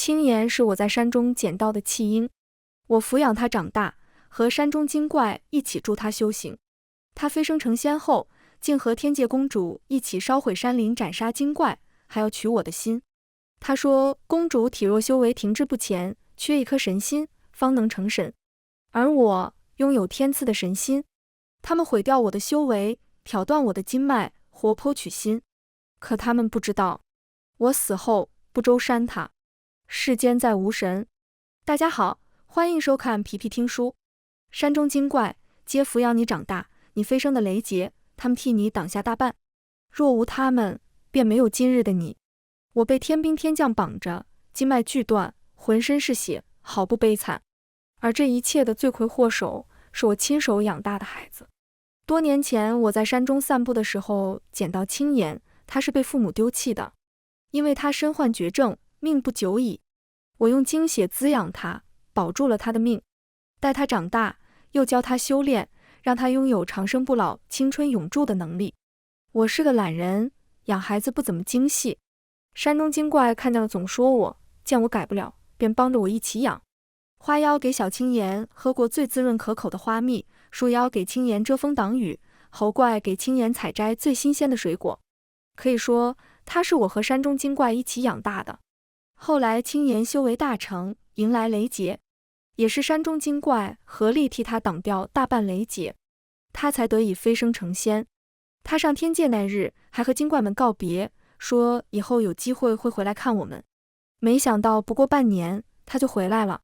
青岩是我在山中捡到的弃婴，我抚养他长大，和山中精怪一起助他修行。他飞升成仙后，竟和天界公主一起烧毁山林，斩杀精怪，还要取我的心。他说公主体弱修为停滞不前，缺一颗神心，方能成神。而我拥有天赐的神心，他们毁掉我的修为，挑断我的筋脉，活剖取心。可他们不知道，我死后不周山塔，世间再无神。大家好，欢迎收看皮皮听书。山中精怪皆抚养你长大，你飞升的雷劫，他们替你挡下大半。若无他们，便没有今日的你。我被天兵天将绑着，筋脉俱断，浑身是血，好不悲惨。而这一切的罪魁祸首，是我亲手养大的孩子。多年前，我在山中散步的时候，捡到青岩，他是被父母丢弃的，因为他身患绝症，命不久矣。我用精血滋养他，保住了他的命，待他长大，又教他修炼，让他拥有长生不老、青春永驻的能力。我是个懒人，养孩子不怎么精细。山中精怪看见了总说我，见我改不了，便帮着我一起养。花妖给小青岩喝过最滋润可口的花蜜，树妖给青岩遮风挡雨，猴怪给青岩采摘最新鲜的水果。可以说，他是我和山中精怪一起养大的。后来青岩修为大成，迎来雷劫，也是山中精怪合力替他挡掉大半雷劫，他才得以飞升成仙。他上天界那日，还和精怪们告别，说以后有机会会回来看我们。没想到不过半年，他就回来了，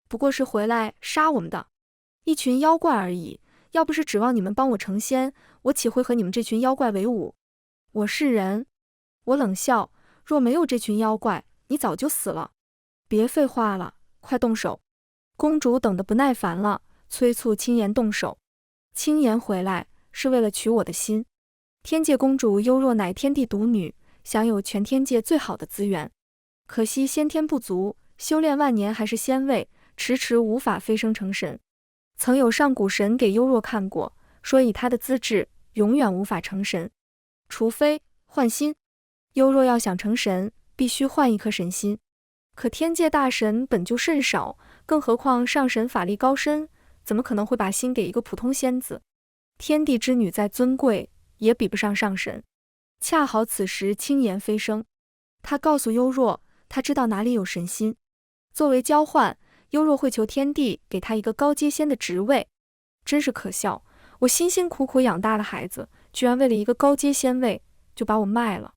不过是回来杀我们的，一群妖怪而已。要不是指望你们帮我成仙，我岂会和你们这群妖怪为伍？我是人。我冷笑，若没有这群妖怪，你早就死了。别废话了，快动手。公主等得不耐烦了，催促青岩动手。青岩回来是为了取我的心。天界公主幽若乃天地独女，享有全天界最好的资源，可惜先天不足，修炼万年还是仙位，迟迟无法飞升成神。曾有上古神给幽若看过，说以她的资质，永远无法成神，除非换心。幽若要想成神，必须换一颗神心。可天界大神本就甚少，更何况上神法力高深，怎么可能会把心给一个普通仙子？天地之女再尊贵，也比不上上神。恰好此时青岩飞升，他告诉幽若，他知道哪里有神心。作为交换，幽若会求天帝给他一个高阶仙的职位。真是可笑，我辛辛苦苦养大的孩子，居然为了一个高阶仙位，就把我卖了。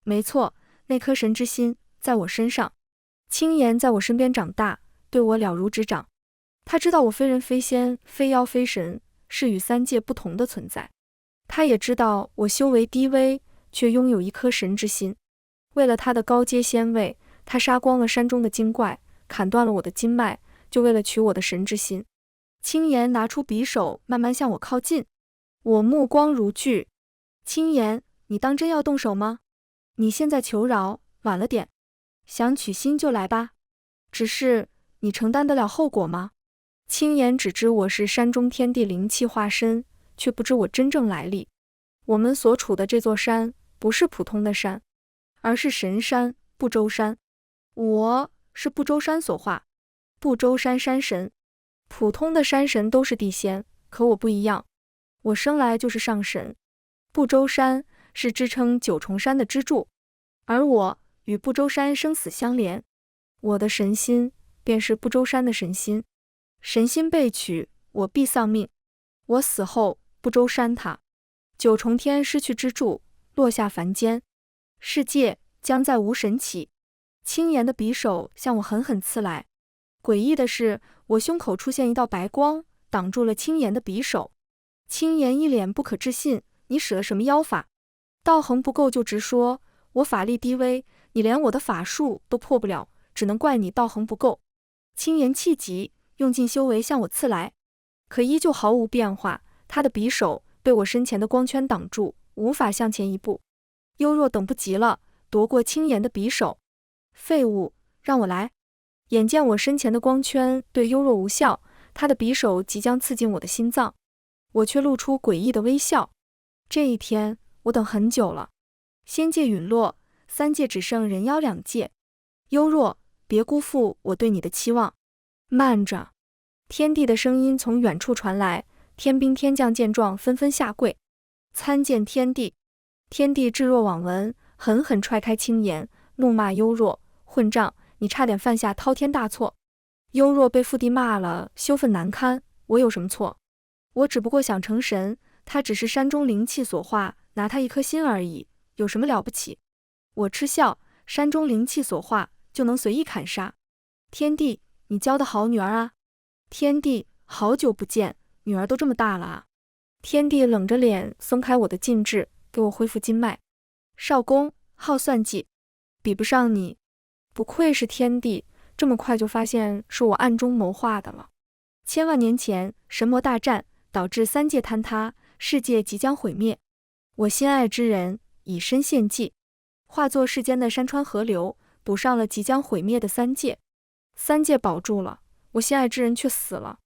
没错，那颗神之心在我身上。青岩在我身边长大，对我了如指掌。他知道我非人非仙，非妖非神，是与三界不同的存在。他也知道我修为低微，却拥有一颗神之心。为了他的高阶仙位，他杀光了山中的精怪，砍断了我的筋脉，就为了取我的神之心。青岩拿出匕首，慢慢向我靠近。我目光如炬。青岩，你当真要动手吗？你现在求饶，晚了点。想取心就来吧。只是，你承担得了后果吗？青岩只知我是山中天地灵气化身，却不知我真正来历。我们所处的这座山，不是普通的山，而是神山不周山。我是不周山所化，不周山山神。普通的山神都是地仙，可我不一样，我生来就是上神。不周山是支撑九重山的支柱，而我与不周山生死相连。我的神心便是不周山的神心，神心被取，我必丧命。我死后，不周山塌，九重天失去支柱，落下凡间，世界将再无神起。青岩的匕首向我狠狠刺来，诡异的是，我胸口出现一道白光，挡住了青岩的匕首。青岩一脸不可置信，你使了什么妖法？道行不够就直说，我法力低微，你连我的法术都破不了，只能怪你道行不够。青岩气急，用尽修为向我刺来，可依旧毫无变化，他的匕首被我身前的光圈挡住，无法向前一步。幽若等不及了，夺过青岩的匕首。废物，让我来！眼见我身前的光圈对幽若无效，他的匕首即将刺进我的心脏，我却露出诡异的微笑。这一天，我等很久了。仙界陨落，三界只剩人妖两界。幽若，别辜负我对你的期望。慢着！天帝的声音从远处传来，天兵天将见状纷纷下跪，参见天帝。天帝置若罔闻，狠狠踹开青岩，怒骂幽若：混账！你差点犯下滔天大错。幽若被父帝骂了，羞愤难堪。我有什么错？我只不过想成神，他只是山中灵气所化，拿他一颗心而已，有什么了不起？我嗤笑，山中灵气所化，就能随意砍杀？天帝，你教的好女儿啊！天帝，好久不见，女儿都这么大了啊！天帝冷着脸松开我的禁制，给我恢复筋脉。少公，好算计，比不上你。不愧是天帝，这么快就发现是我暗中谋划的了。千万年前，神魔大战导致三界坍塌，世界即将毁灭。我心爱之人以身献祭，化作世间的山川河流，补上了即将毁灭的三界。三界保住了，我心爱之人却死了。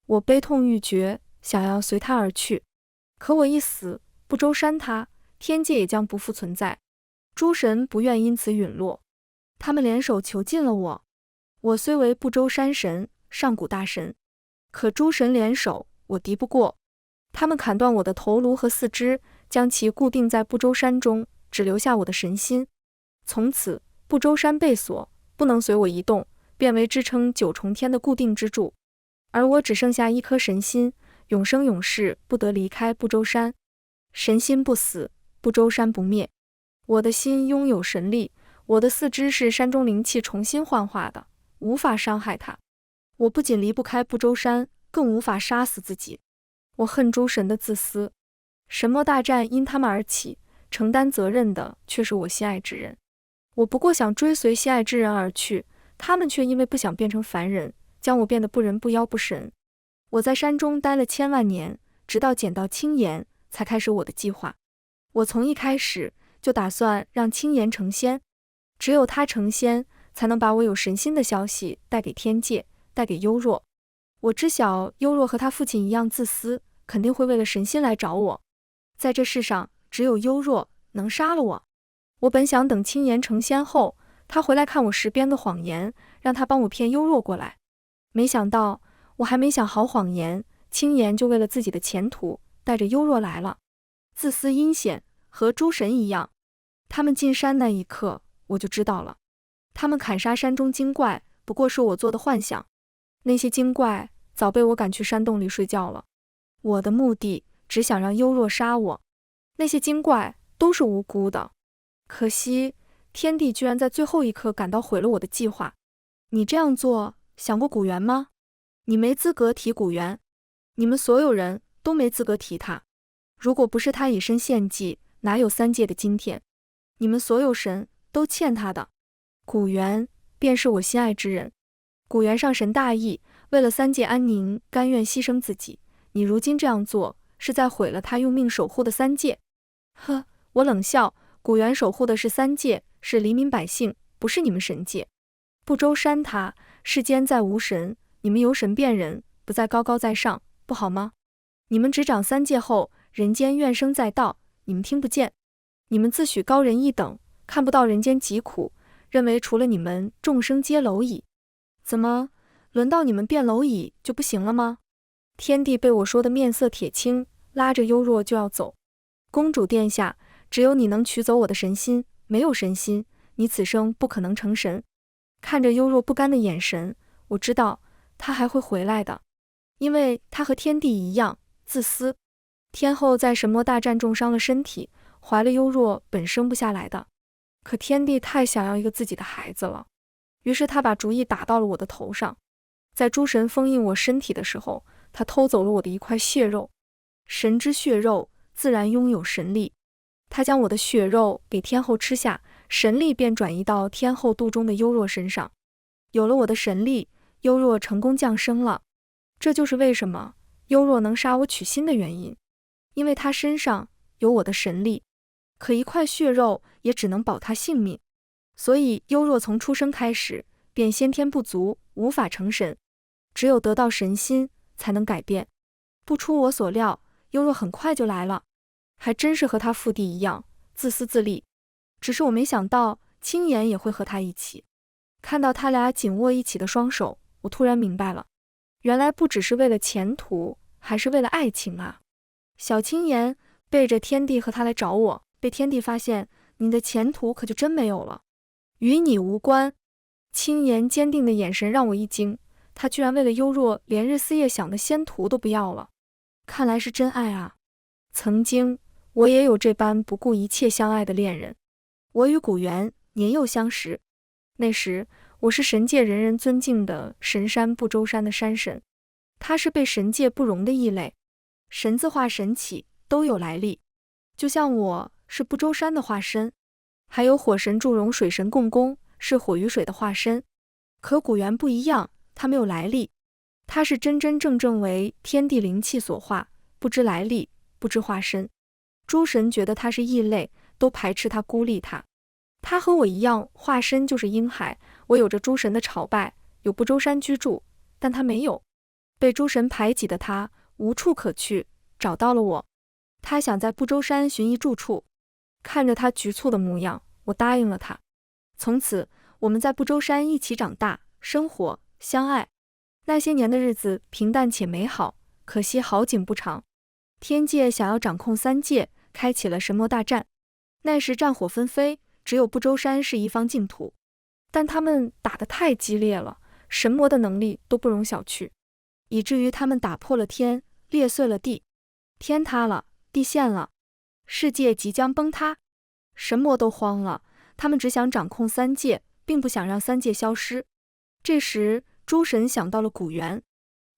我悲痛欲绝，想要随他而去。可我一死，不周山塌，天界也将不复存在。诸神不愿因此陨落，他们联手囚禁了我。我虽为不周山神，上古大神，可诸神联手，我敌不过。他们砍断我的头颅和四肢，将其固定在不周山中，只留下我的神心。从此，不周山被锁，不能随我移动，变为支撑九重天的固定支柱。而我只剩下一颗神心，永生永世不得离开不周山。神心不死，不周山不灭。我的心拥有神力，我的四肢是山中灵气重新幻化的，无法伤害它。我不仅离不开不周山，更无法杀死自己。我恨诸神的自私，神魔大战因他们而起，承担责任的却是我心爱之人。我不过想追随心爱之人而去，他们却因为不想变成凡人，将我变得不人不妖不神。我在山中待了千万年，直到捡到青岩，才开始我的计划。我从一开始就打算让青岩成仙，只有他成仙，才能把我有神心的消息带给天界，带给幽若。我知晓幽若和他父亲一样自私，肯定会为了神心来找我。在这世上，只有幽若能杀了我。我本想等青岩成仙后，他回来看我十编的谎言，让他帮我骗幽若过来。没想到，我还没想好谎言，青岩就为了自己的前途，带着幽若来了。自私阴险，和诸神一样。他们进山那一刻，我就知道了。他们砍杀山中精怪，不过是我做的幻想。那些精怪早被我赶去山洞里睡觉了。我的目的只想让幽若杀我，那些精怪都是无辜的。可惜天帝居然在最后一刻赶到，毁了我的计划。你这样做想过古元吗？你没资格提古元，你们所有人都没资格提他。如果不是他以身献祭，哪有三界的今天？你们所有神都欠他的。古元便是我心爱之人。古元上神大义，为了三界安宁，甘愿牺牲自己。你如今这样做，是在毁了他用命守护的三界。呵，我冷笑，古元守护的是三界，是黎民百姓，不是你们神界。不周山塌，世间再无神，你们由神变人，不再高高在上，不好吗？你们执掌三界后，人间怨声载道，你们听不见。你们自诩高人一等，看不到人间疾苦，认为除了你们，众生皆蝼蚁。怎么，轮到你们变蝼蚁就不行了吗？天帝被我说的面色铁青，拉着幽若就要走。公主殿下，只有你能取走我的神心，没有神心，你此生不可能成神。看着幽若不甘的眼神，我知道他还会回来的，因为他和天帝一样自私。天后在神魔大战重伤了身体，怀了幽若本生不下来的，可天帝太想要一个自己的孩子了，于是他把主意打到了我的头上。在诸神封印我身体的时候，他偷走了我的一块血肉。神之血肉自然拥有神力，他将我的血肉给天后吃下，神力便转移到天后肚中的幽若身上。有了我的神力，幽若成功降生了。这就是为什么幽若能杀我取心的原因，因为他身上有我的神力。可一块血肉也只能保他性命，所以幽若从出生开始便先天不足，无法成神。只有得到神心才能改变。不出我所料，幽若很快就来了，还真是和他父帝一样自私自利。只是我没想到青岩也会和他一起。看到他俩紧握一起的双手，我突然明白了，原来不只是为了前途，还是为了爱情啊。小青言背着天帝和他来找我，被天帝发现，你的前途可就真没有了，与你无关。青言坚定的眼神让我一惊，他居然为了优若连日思夜想的仙途都不要了，看来是真爱啊。曾经我也有这般不顾一切相爱的恋人，我与古元年幼相识，那时我是神界人人尊敬的神山不周山的山神，他是被神界不容的异类，神字化神起都有来历，就像我是不周山的化身，还有火神祝融、水神共工是火与水的化身。可古元不一样，他没有来历，他是真真正正为天地灵气所化，不知来历，不知化身。诸神觉得他是异类，都排斥他，孤立他。他和我一样，化身就是婴孩，我有着诸神的朝拜，有不周山居住，但他没有。被诸神排挤的他无处可去，找到了我。他想在不周山寻一住处，看着他局促的模样，我答应了他。从此我们在不周山一起长大，生活相爱。那些年的日子平淡且美好，可惜好景不长。天界想要掌控三界，开启了神魔大战。那时战火纷飞，只有不周山是一方净土，但他们打得太激烈了，神魔的能力都不容小觑，以至于他们打破了天，裂碎了地，天塌了，地陷了，世界即将崩塌。神魔都慌了，他们只想掌控三界，并不想让三界消失。这时诸神想到了古元，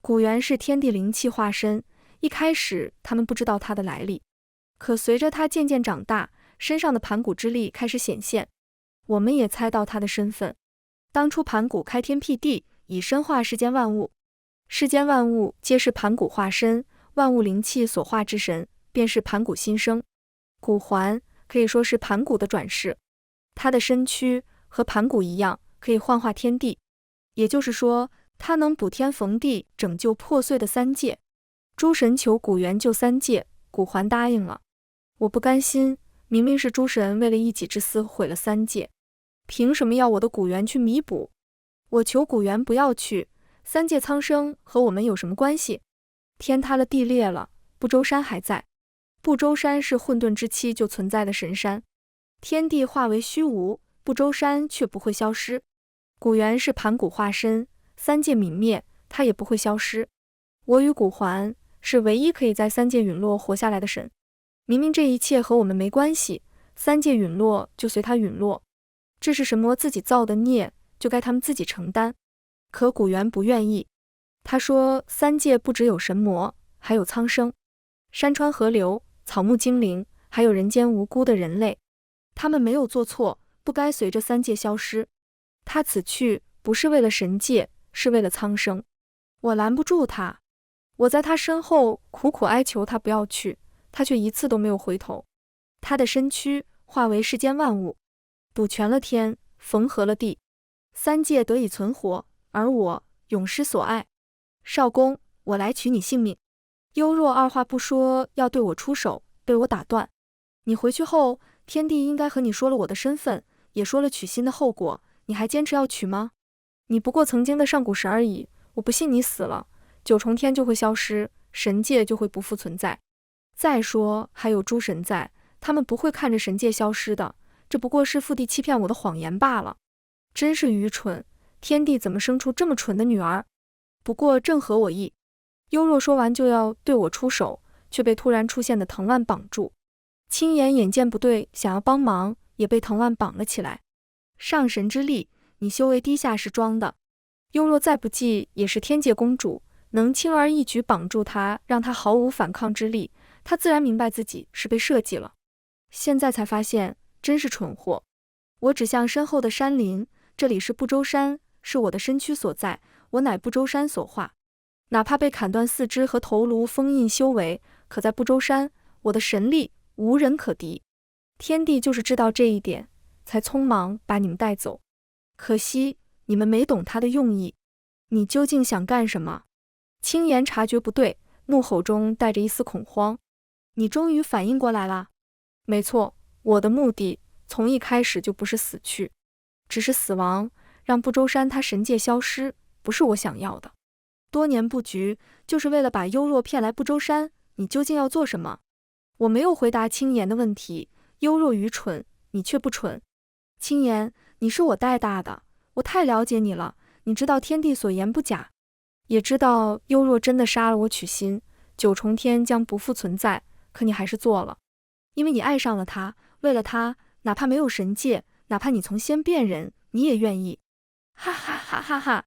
古元是天地灵气化身，一开始他们不知道他的来历，可随着他渐渐长大，身上的盘古之力开始显现，我们也猜到他的身份。当初盘古开天辟地，以身化世间万物，世间万物皆是盘古化身，万物灵气所化之神，便是盘古新生。古环可以说是盘古的转世，他的身躯和盘古一样，可以幻化天地，也就是说，他能补天缝地，拯救破碎的三界。诸神求古元救三界，古环答应了。我不甘心，明明是诸神为了一己之私毁了三界，凭什么要我的古元去弥补？我求古元不要去，三界苍生和我们有什么关系？天塌了，地裂了，不周山还在。不周山是混沌之期就存在的神山，天地化为虚无，不周山却不会消失。古元是盘古化身，三界泯灭，他也不会消失。我与古环是唯一可以在三界陨落活下来的神。明明这一切和我们没关系，三界陨落就随他陨落，这是神魔自己造的孽，就该他们自己承担。可古元不愿意，他说三界不只有神魔，还有苍生，山川河流，草木精灵，还有人间无辜的人类，他们没有做错，不该随着三界消失。他此去不是为了神界，是为了苍生。我拦不住他，我在他身后苦苦哀求他不要去，他却一次都没有回头。他的身躯化为世间万物，补全了天，缝合了地，三界得以存活，而我永失所爱。少公，我来取你性命。幽若二话不说要对我出手，被我打断。你回去后，天帝应该和你说了我的身份，也说了取心的后果，你还坚持要取吗？你不过曾经的上古神而已，我不信你死了，九重天就会消失，神界就会不复存在。再说还有诸神在，他们不会看着神界消失的，这不过是父帝欺骗我的谎言罢了。真是愚蠢，天帝怎么生出这么蠢的女儿？不过正合我意。幽若说完就要对我出手，却被突然出现的藤蔓绑住。青岩眼见不对，想要帮忙，也被藤蔓绑了起来。上神之力，你修为低下是装的。幽若再不济也是天界公主，能轻而易举绑住她，让她毫无反抗之力，她自然明白自己是被设计了。现在才发现，真是蠢货。我指向身后的山林，这里是不周山，是我的身躯所在，我乃不周山所化。哪怕被砍断四肢和头颅封印修为，可在不周山，我的神力无人可敌。天帝就是知道这一点，才匆忙把你们带走。可惜你们没懂他的用意。你究竟想干什么？青岩察觉不对，怒吼中带着一丝恐慌。你终于反应过来了。没错，我的目的从一开始就不是死去，只是死亡，让不周山他神界消失，不是我想要的。多年布局，就是为了把幽若骗来不周山，你究竟要做什么？我没有回答青岩的问题，幽若愚蠢，你却不蠢。青岩，你是我带大的，我太了解你了，你知道天地所言不假，也知道幽若真的杀了我取心，九重天将不复存在，可你还是做了，因为你爱上了他，为了他，哪怕没有神界，哪怕你从仙变人，你也愿意。哈哈哈哈哈！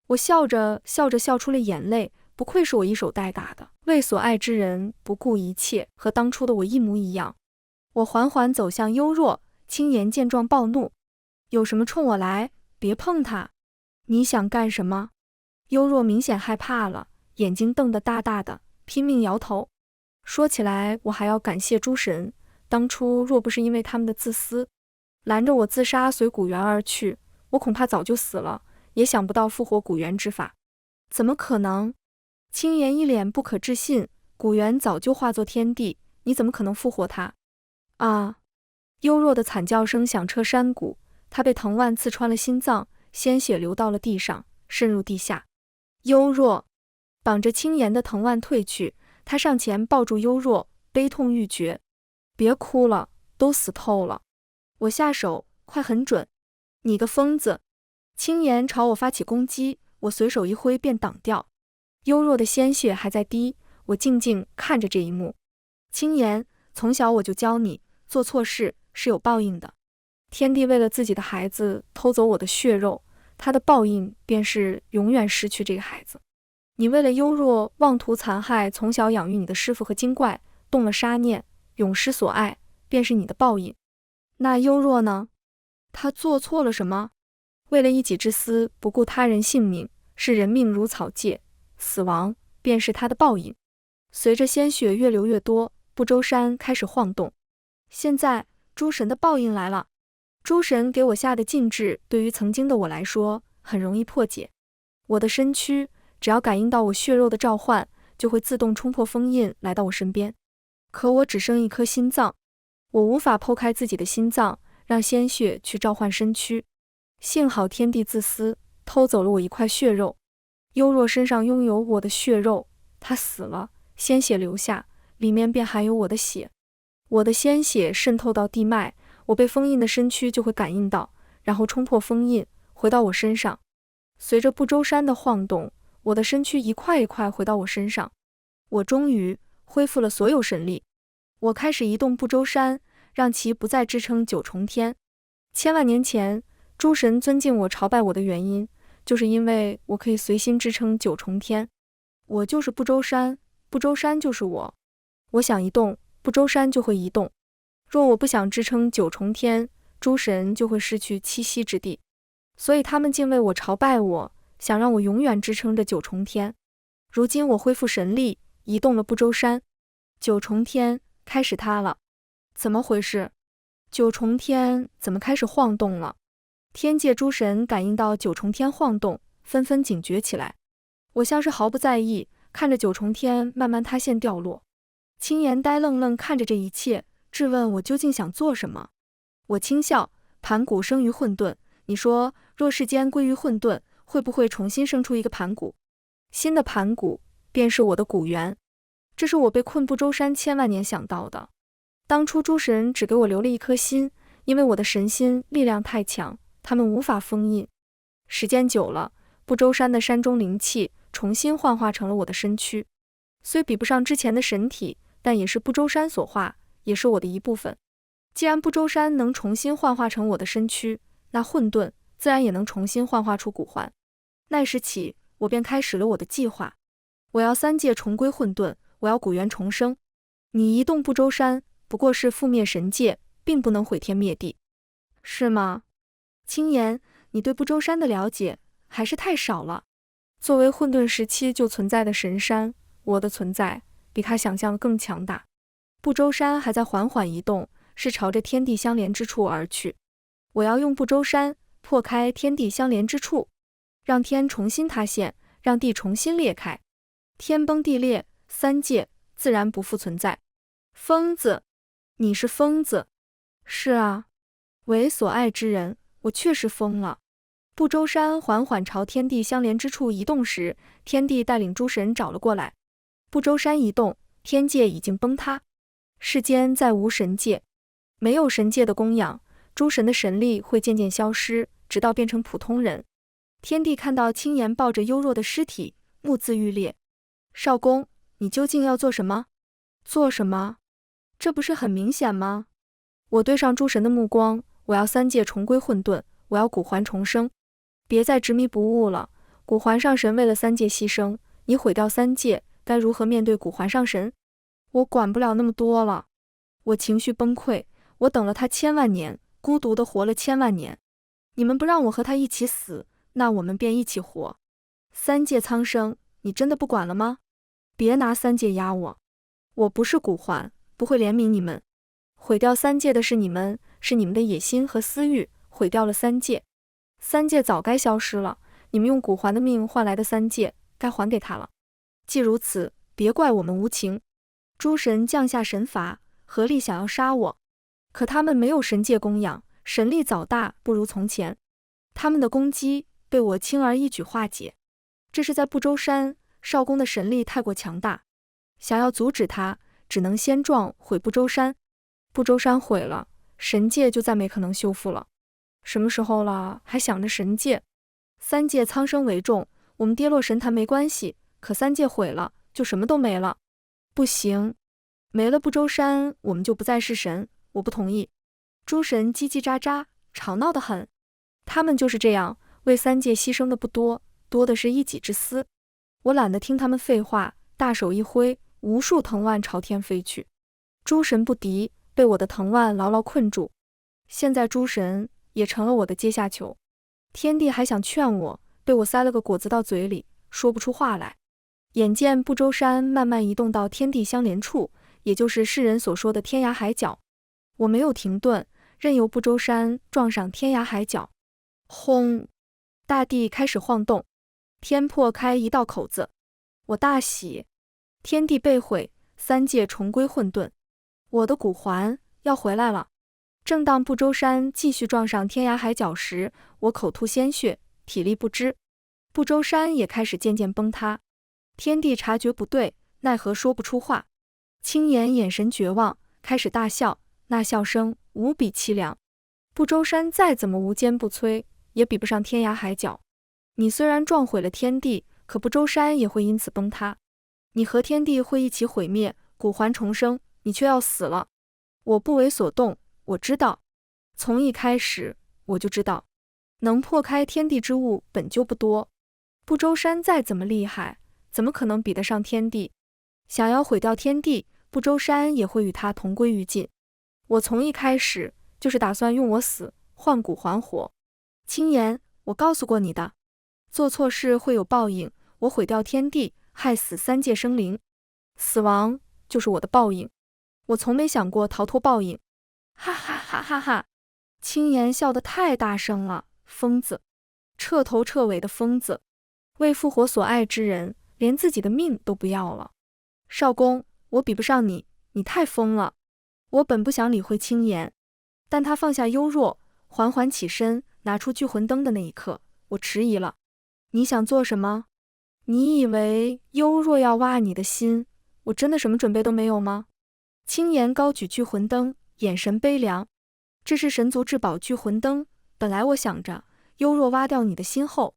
我笑着笑出了眼泪，不愧是我一手带大的，为所爱之人不顾一切，和当初的我一模一样。我缓缓走向幽若，青岩见状暴怒，有什么冲我来，别碰他。你想干什么？幽若明显害怕了，眼睛瞪得大大的，拼命摇头。说起来，我还要感谢诸神，当初若不是因为他们的自私，拦着我自杀随古元而去，我恐怕早就死了，也想不到复活古元之法。怎么可能？青岩一脸不可置信，古元早就化作天地，你怎么可能复活他？啊！幽若的惨叫声响彻山谷，他被藤蔓刺穿了心脏，鲜血流到了地上，渗入地下。幽若绑着青岩的藤蔓退去，他上前抱住幽若，悲痛欲绝。别哭了，都死透了。我下手，快很准。你个疯子！青岩朝我发起攻击，我随手一挥便挡掉。幽若的鲜血还在滴，我静静看着这一幕。青岩，从小我就教你，做错事是有报应的。天帝为了自己的孩子偷走我的血肉，他的报应便是永远失去这个孩子。你为了幽若妄图残害从小养育你的师父和精怪，动了杀念，永失所爱，便是你的报应。那幽若呢？他做错了什么？为了一己之私，不顾他人性命，视人命如草芥，死亡便是他的报应。随着鲜血越流越多，不周山开始晃动。现在诸神的报应来了。诸神给我下的禁制，对于曾经的我来说很容易破解。我的身躯只要感应到我血肉的召唤，就会自动冲破封印来到我身边。可我只剩一颗心脏，我无法剖开自己的心脏，让鲜血去召唤身躯。幸好天地自私，偷走了我一块血肉。幽若身上拥有我的血肉，他死了，鲜血流下，里面便含有我的血。我的鲜血渗透到地脉，我被封印的身躯就会感应到，然后冲破封印，回到我身上。随着不周山的晃动，我的身躯一块一块回到我身上。我终于恢复了所有神力。我开始移动不周山，让其不再支撑九重天。千万年前，诸神尊敬我、朝拜我的原因，就是因为我可以随心支撑九重天。我就是不周山，不周山就是我。我想移动，不周山就会移动。若我不想支撑九重天，诸神就会失去栖息之地。所以他们敬畏我、朝拜我，想让我永远支撑着九重天。如今我恢复神力，移动了不周山，九重天开始塌了。怎么回事？九重天怎么开始晃动了？天界诸神感应到九重天晃动，纷纷警觉起来。我像是毫不在意，看着九重天慢慢塌陷掉落。青岩呆愣愣看着这一切，质问我究竟想做什么。我轻笑，盘古生于混沌，你说若世间归于混沌，会不会重新生出一个盘古？新的盘古便是我的古元。这是我被困不周山千万年想到的。当初诸神只给我留了一颗心，因为我的神心力量太强，他们无法封印。时间久了，不周山的山中灵气重新幻化成了我的身躯，虽比不上之前的神体，但也是不周山所化，也是我的一部分。既然不周山能重新幻化成我的身躯，那混沌自然也能重新幻化出古幻。那时起，我便开始了我的计划。我要三界重归混沌，我要古元重生。你移动不周山，不过是覆灭神界，并不能毁天灭地，是吗？青岩，你对不周山的了解还是太少了。作为混沌时期就存在的神山，我的存在比他想象的更强大。不周山还在缓缓移动，是朝着天地相连之处而去。我要用不周山破开天地相连之处，让天重新塌陷，让地重新裂开。天崩地裂，三界自然不复存在。疯子，你是疯子。是啊，为所爱之人，我确实疯了。不周山缓缓朝天地相连之处移动时，天帝带领诸神找了过来。不周山一动，天界已经崩塌。世间再无神界，没有神界的供养，诸神的神力会渐渐消失，直到变成普通人。天帝看到青岩抱着幽若的尸体，目眦欲裂。少公，你究竟要做什么？做什么？这不是很明显吗？我对上诸神的目光，我要三界重归混沌，我要古环重生。别再执迷不悟了，古环上神为了三界牺牲，你毁掉三界，该如何面对古环上神？我管不了那么多了。我情绪崩溃，我等了他千万年，孤独地活了千万年。你们不让我和他一起死，那我们便一起活。三界苍生，你真的不管了吗？别拿三界压我。我不是古环，不会怜悯你们。毁掉三界的是你们，是你们的野心和私欲，毁掉了三界。三界早该消失了，你们用古环的命换来的三界，该还给他了。既如此，别怪我们无情。诸神降下神罚，合力想要杀我，可他们没有神界供养，神力早大不如从前，他们的攻击被我轻而易举化解。这是在不周山，少公的神力太过强大，想要阻止他，只能先撞毁不周山。不周山毁了，神界就再没可能修复了。什么时候了，还想着神界？三界苍生为重，我们跌落神坛没关系，可三界毁了，就什么都没了。不行，没了不周山，我们就不再是神，我不同意。诸神叽叽喳喳，吵闹得很。他们就是这样，为三界牺牲的不多，多的是一己之私。我懒得听他们废话，大手一挥，无数藤蔓朝天飞去。诸神不敌，被我的藤蔓牢牢困住。现在诸神也成了我的阶下囚。天帝还想劝我，被我塞了个果子到嘴里，说不出话来。眼见不周山慢慢移动到天地相连处，也就是世人所说的天涯海角。我没有停顿，任由不周山撞上天涯海角。轰！大地开始晃动，天破开一道口子。我大喜，天地被毁，三界重归混沌。我的古环要回来了。正当不周山继续撞上天涯海角时，我口吐鲜血，体力不支。不周山也开始渐渐崩塌。天帝察觉不对，奈何说不出话。青岩眼神绝望，开始大笑，那笑声无比凄凉。不周山再怎么无坚不摧，也比不上天涯海角。你虽然撞毁了天地，可不周山也会因此崩塌。你和天地会一起毁灭，古环重生，你却要死了。我不为所动，我知道，从一开始我就知道，能破开天地之物本就不多。不周山再怎么厉害，怎么可能比得上天地？想要毁掉天地，不周山也会与他同归于尽。我从一开始就是打算用我死换古还活。青岩，我告诉过你的，做错事会有报应，我毁掉天地，害死三界生灵，死亡就是我的报应。我从没想过逃脱报应。哈哈哈哈哈！青岩笑得太大声了，疯子，彻头彻尾的疯子，为复活所爱之人，连自己的命都不要了。少公，我比不上你，你太疯了。我本不想理会青岩，但他放下幽若，缓缓起身，拿出聚魂灯的那一刻，我迟疑了。你想做什么？你以为幽若要挖你的心，我真的什么准备都没有吗？青岩高举聚魂灯，眼神悲凉。这是神族至宝聚魂灯，本来我想着幽若挖掉你的心后，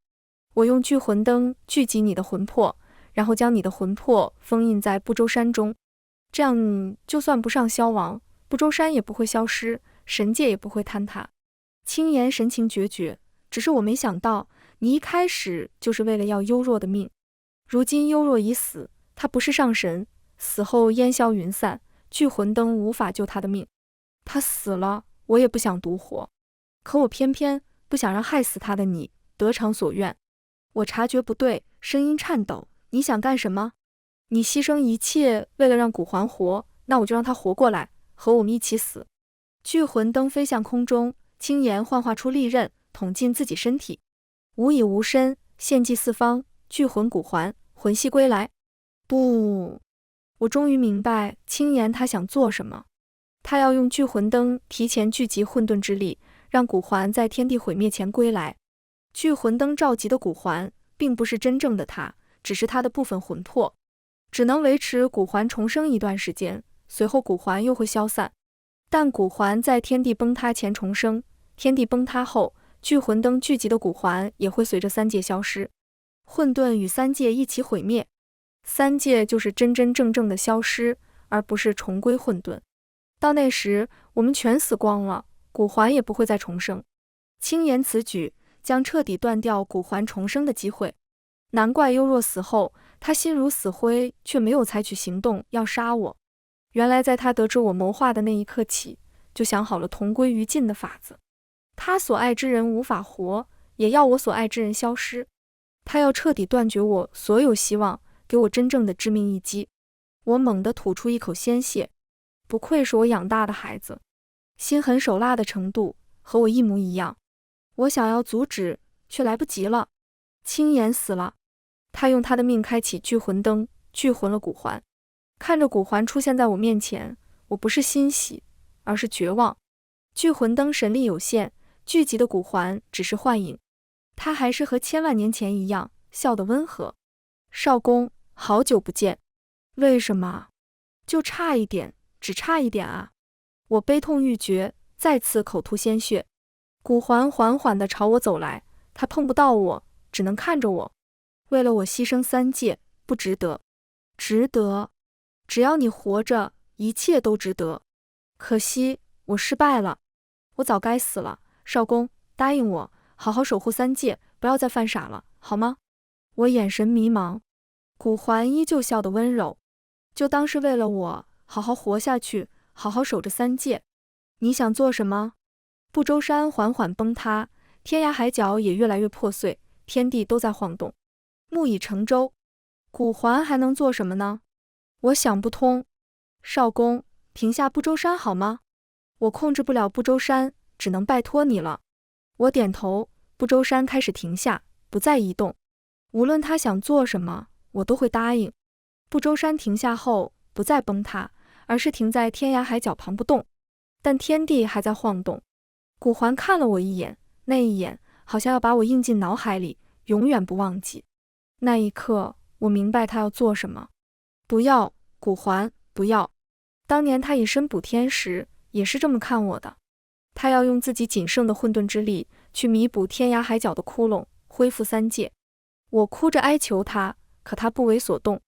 我用聚魂灯聚集你的魂魄，然后将你的魂魄封印在不周山中，这样就算不上消亡，不周山也不会消失，神界也不会坍塌。青岩神情决绝，只是我没想到你一开始就是为了要幽若的命。如今幽若已死，他不是上神，死后烟消云散，聚魂灯无法救他的命。他死了，我也不想独活，可我偏偏不想让害死他的你得偿所愿。我察觉不对，声音颤抖，你想干什么？你牺牲一切为了让古环活，那我就让他活过来，和我们一起死。聚魂灯飞向空中，青岩幻化出利刃，捅进自己身体。无以无身，献祭四方，聚魂古环，魂系归来。不，我终于明白青岩他想做什么。他要用聚魂灯提前聚集混沌之力，让古环在天地毁灭前归来。聚魂灯召集的古环，并不是真正的他，只是他的部分魂魄，只能维持古环重生一段时间，随后古环又会消散。但古环在天地崩塌前重生，天地崩塌后，聚魂灯聚集的古环也会随着三界消失，混沌与三界一起毁灭。三界就是真真正正的消失，而不是重归混沌。到那时，我们全死光了，古环也不会再重生。轻言此举，将彻底断掉古环重生的机会。难怪幽若死后，他心如死灰，却没有采取行动要杀我。原来在他得知我谋划的那一刻起，就想好了同归于尽的法子。他所爱之人无法活，也要我所爱之人消失。他要彻底断绝我所有希望，给我真正的致命一击。我猛地吐出一口鲜血，不愧是我养大的孩子，心狠手辣的程度和我一模一样。我想要阻止，却来不及了。青岩死了，他用他的命开启聚魂灯，聚魂了古环。看着古环出现在我面前，我不是欣喜，而是绝望。聚魂灯神力有限，聚集的古环只是幻影，他还是和千万年前一样，笑得温和。少公，好久不见。为什么？就差一点，只差一点啊！我悲痛欲绝，再次口吐鲜血。古环缓缓地朝我走来，他碰不到我，只能看着我。为了我牺牲三界，不值得。值得。只要你活着，一切都值得。可惜我失败了，我早该死了。少公，答应我，好好守护三界，不要再犯傻了，好吗？我眼神迷茫，古环依旧笑得温柔。就当是为了我，好好活下去，好好守着三界。你想做什么？不周山缓缓崩塌，天涯海角也越来越破碎，天地都在晃动。木已成舟，古环还能做什么呢？我想不通。少公，停下不周山好吗？我控制不了不周山，只能拜托你了。我点头，不周山开始停下，不再移动。无论他想做什么，我都会答应。不周山停下后，不再崩塌，而是停在天涯海角旁不动。但天地还在晃动。古环看了我一眼，那一眼好像要把我印进脑海里，永远不忘记。那一刻，我明白他要做什么。不要，古环，不要。当年他以身补天时，也是这么看我的。他要用自己仅剩的混沌之力，去弥补天涯海角的窟窿，恢复三界。我哭着哀求他，可他不为所动。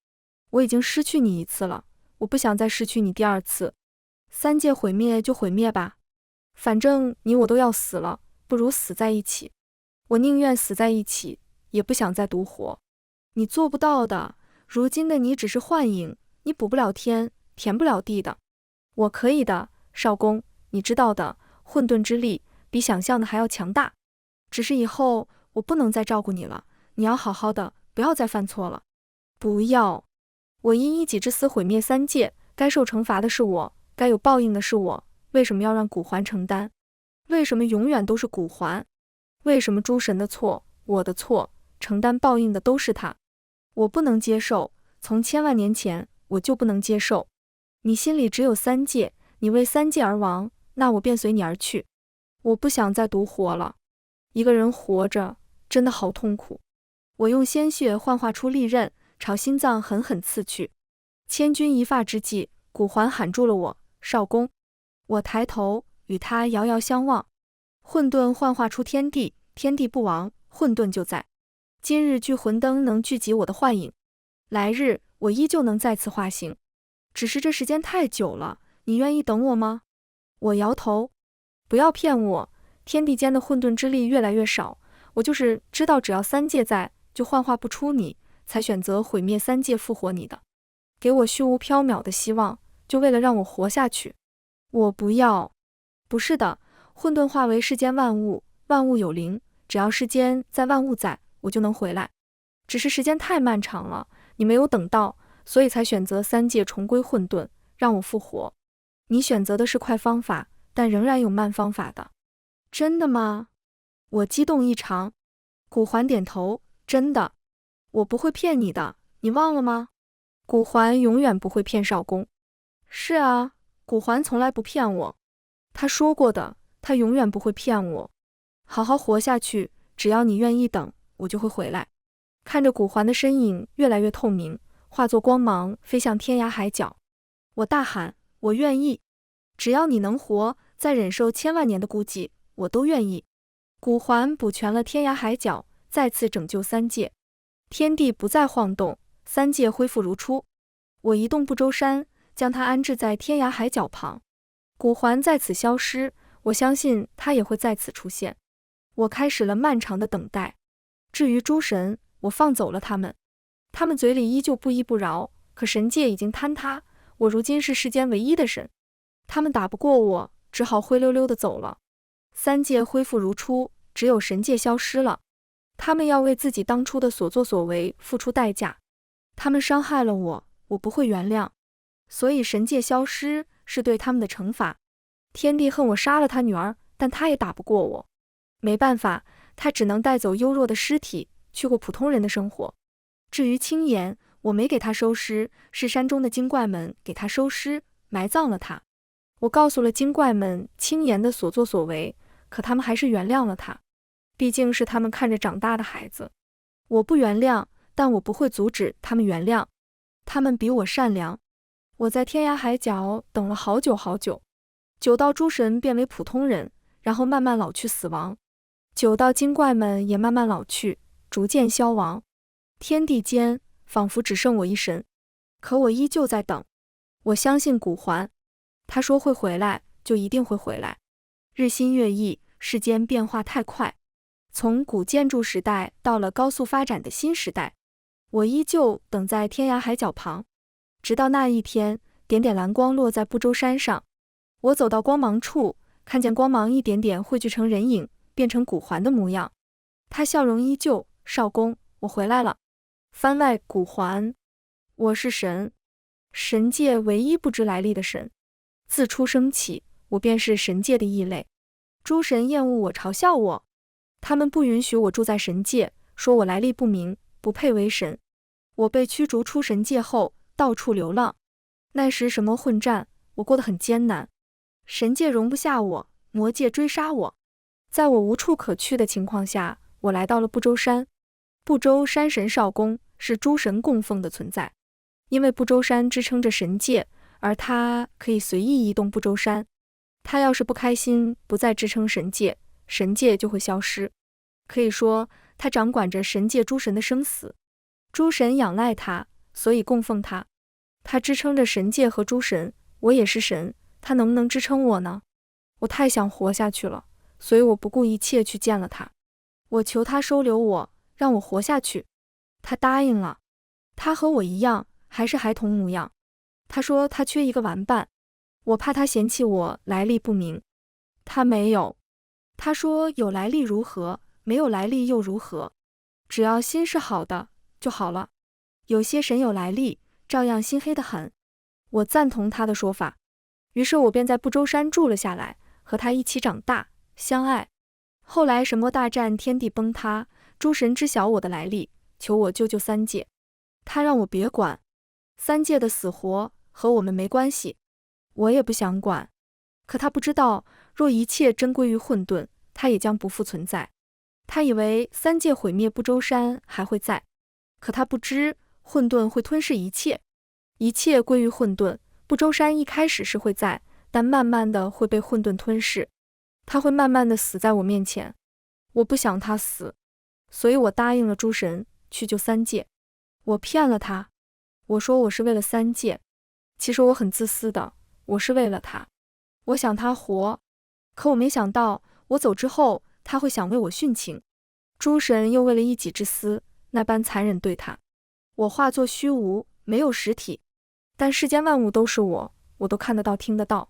我已经失去你一次了，我不想再失去你第二次。三界毁灭就毁灭吧，反正你我都要死了，不如死在一起。我宁愿死在一起，也不想再独活。你做不到的，如今的你只是幻影，你补不了天，填不了地的。我可以的，少公，你知道的，混沌之力比想象的还要强大。只是以后我不能再照顾你了，你要好好的，不要再犯错了。不要！我因一己之私毁灭三界，该受惩罚的是我，该有报应的是我，为什么要让古环承担？为什么永远都是古环？为什么诸神的错，我的错，承担报应的都是他？我不能接受，从千万年前我就不能接受。你心里只有三界，你为三界而亡，那我便随你而去。我不想再独活了，一个人活着真的好痛苦。我用鲜血幻化出利刃，朝心脏狠狠刺去。千钧一发之际，古环喊住了我，少公。我抬头与他遥遥相望。混沌幻化出天地，天地不亡，混沌就在。今日聚魂灯能聚集我的幻影，来日我依旧能再次化形，只是这时间太久了，你愿意等我吗？我摇头。不要骗我，天地间的混沌之力越来越少，我就是知道只要三界在，就幻化不出你，才选择毁灭三界复活你的。给我虚无缥缈的希望，就为了让我活下去。我不要。不是的，混沌化为世间万物，万物有灵，只要世间在，万物在，我就能回来。只是时间太漫长了，你没有等到，所以才选择三界重归混沌，让我复活。你选择的是快方法，但仍然有慢方法的。真的吗？我激动异常。古环点头，真的。我不会骗你的，你忘了吗？古环永远不会骗少公。是啊，古环从来不骗我。他说过的，他永远不会骗我。好好活下去，只要你愿意等，我就会回来。看着古环的身影越来越透明，化作光芒飞向天涯海角。我大喊，我愿意，只要你能活，再忍受千万年的孤寂，我都愿意。古环补全了天涯海角，再次拯救三界，天地不再晃动，三界恢复如初。我移动不周山，将它安置在天涯海角旁。古环在此消失，我相信它也会在此出现。我开始了漫长的等待。至于诸神，我放走了他们，他们嘴里依旧不依不饶，可神界已经坍塌，我如今是世间唯一的神，他们打不过我，只好灰溜溜地走了。三界恢复如初，只有神界消失了。他们要为自己当初的所作所为付出代价。他们伤害了我，我不会原谅，所以神界消失是对他们的惩罚。天帝恨我杀了他女儿，但他也打不过我，没办法，他只能带走优弱的尸体，去过普通人的生活。至于青岩，我没给他收尸，是山中的精怪们给他收尸，埋葬了他。我告诉了精怪们青岩的所作所为，可他们还是原谅了他，毕竟是他们看着长大的孩子。我不原谅，但我不会阻止他们原谅，他们比我善良。我在天涯海角等了好久好久，久到诸神变为普通人，然后慢慢老去死亡，久到精怪们也慢慢老去，逐渐消亡。天地间仿佛只剩我一神，可我依旧在等。我相信古环，他说会回来，就一定会回来。日新月异，世间变化太快，从古建筑时代到了高速发展的新时代，我依旧等在天涯海角旁，直到那一天，点点蓝光落在不周山上。我走到光芒处，看见光芒一点点汇聚成人影，变成古环的模样。他笑容依旧，少公，我回来了。番外古环，我是神，神界唯一不知来历的神。自出生起，我便是神界的异类。诸神厌恶我，嘲笑我，他们不允许我住在神界，说我来历不明，不配为神。我被驱逐出神界后，到处流浪。那时神魔混战，我过得很艰难。神界容不下我，魔界追杀我。在我无处可去的情况下，我来到了不周山。不周山神少公是诸神供奉的存在，因为不周山支撑着神界，而他可以随意移动不周山。他要是不开心，不再支撑神界，神界就会消失。可以说，他掌管着神界诸神的生死。诸神仰赖他，所以供奉他。他支撑着神界和诸神，我也是神，他能不能支撑我呢？我太想活下去了，所以我不顾一切去见了他。我求他收留我，让我活下去。他答应了。他和我一样，还是孩童模样。他说他缺一个玩伴，我怕他嫌弃我来历不明。他没有。他说有来历如何，没有来历又如何？只要心是好的就好了。有些神有来历，照样心黑得很。我赞同他的说法，于是我便在不周山住了下来，和他一起长大，相爱。后来神魔大战，天地崩塌，诸神知晓我的来历，求我救救三界。他让我别管三界的死活，和我们没关系，我也不想管。可他不知道，若一切真归于混沌，他也将不复存在。他以为三界毁灭，不周山还会在，可他不知混沌会吞噬一切，一切归于混沌。不周山一开始是会在，但慢慢的会被混沌吞噬，他会慢慢的死在我面前。我不想他死，所以我答应了诸神去救三界。我骗了他，我说我是为了三界，其实我很自私的，我是为了他，我想他活，可我没想到我走之后他会想为我殉情。诸神又为了一己之私，那般残忍对他。我化作虚无，没有实体，但世间万物都是我，我都看得到听得到。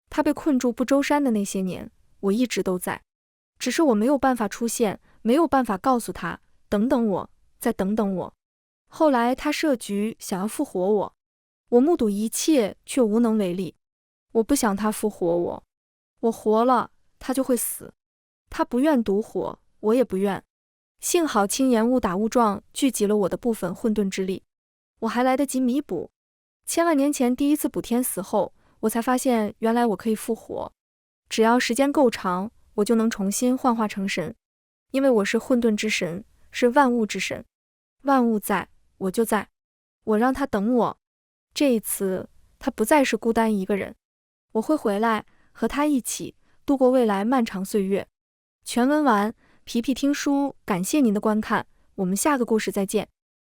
他被困住不周山的那些年，我一直都在，只是我没有办法出现，没有办法告诉他，等等我，再等等我。后来他设局想要复活我，我目睹一切却无能为力。我不想他复活我，我活了他就会死。他不愿独活，我也不愿。幸好青岩误打误撞聚集了我的部分混沌之力，我还来得及弥补。千万年前第一次补天死后，我才发现原来我可以复活，只要时间够长，我就能重新幻化成神。因为我是混沌之神，是万物之神。万物在，我就在。我让他等我。这一次，他不再是孤单一个人。我会回来，和他一起度过未来漫长岁月。全文完，皮皮听书，感谢您的观看，我们下个故事再见。